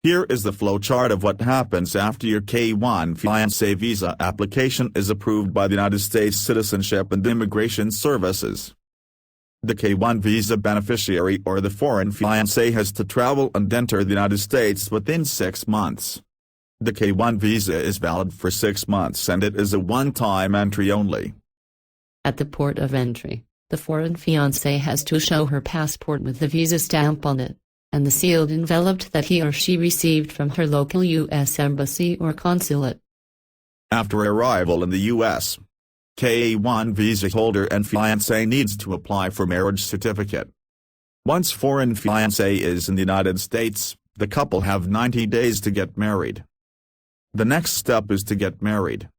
Here is the flowchart of what happens after your K-1 Fiancee Visa application is approved by the United States Citizenship and Immigration Services. The K-1 visa beneficiary or the foreign fiancé has to travel and enter the United States within 6 months. The K-1 visa is valid for 6 months and it is a one-time entry only. At the port of entry, the foreign fiancé has to show her passport with the visa stamp on it, and the sealed envelope that he or she received from her local U.S. embassy or consulate. After arrival in the U.S., K-1 visa holder and fiancé needs to apply for marriage certificate. Once foreign fiancé is in the United States, the couple have 90 days to get married. The next step is to get married.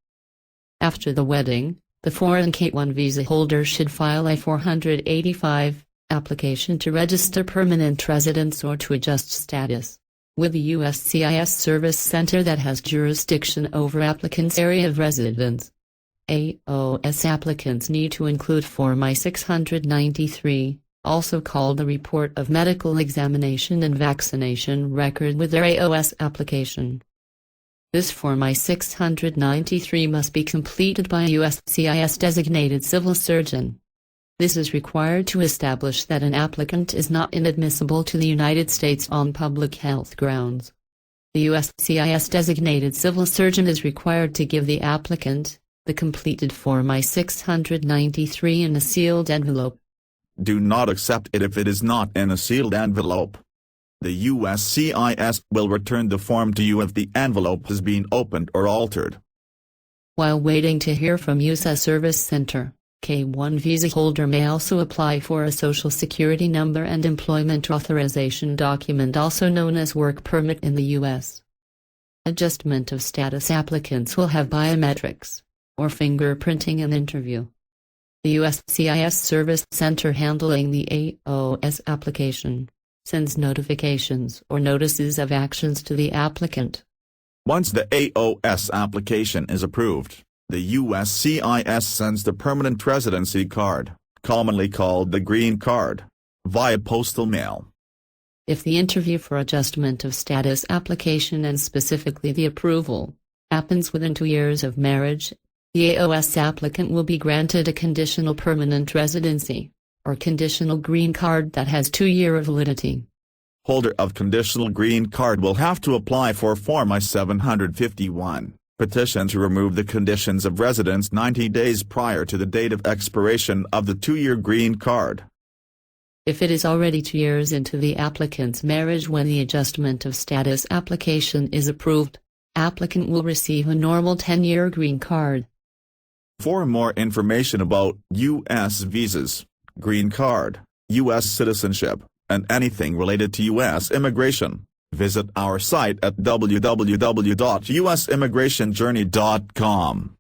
After the wedding, the foreign K-1 visa holder should file a 485 application to register permanent residence or to adjust status with the USCIS service center that has jurisdiction over applicant's area of residence. AOS applicants need to include Form I-693, also called the Report of Medical Examination and Vaccination Record, with their AOS application. This Form I-693 must be completed by a USCIS designated civil surgeon. This is required to establish that an applicant is not inadmissible to the United States on public health grounds. The USCIS designated civil surgeon is required to give the applicant the completed Form I-693 in a sealed envelope. Do not accept it if it is not in a sealed envelope. The USCIS will return the form to you if the envelope has been opened or altered. While waiting to hear from USA Service Center, K-1 visa holder may also apply for a Social Security number and employment authorization document, also known as work permit in the U.S. Adjustment of status applicants will have biometrics or fingerprinting and interview. The USCIS Service Center handling the AOS application sends notifications or notices of actions to the applicant. Once the AOS application is approved, the USCIS sends the permanent residency card, commonly called the green card, via postal mail. If the interview for adjustment of status application, and specifically the approval, happens within 2 years of marriage, the AOS applicant will be granted a conditional permanent residency, or conditional green card that has 2-year validity. Holder of conditional green card will have to apply for Form I-751, petition to remove the conditions of residence 90 days prior to the date of expiration of the 2-year green card. If it is already 2 years into the applicant's marriage when the adjustment of status application is approved, applicant will receive a normal 10-year green card. For more information about U.S. visas, green card, U.S. citizenship, and anything related to U.S. immigration, visit our site at www.usimmigrationjourney.com.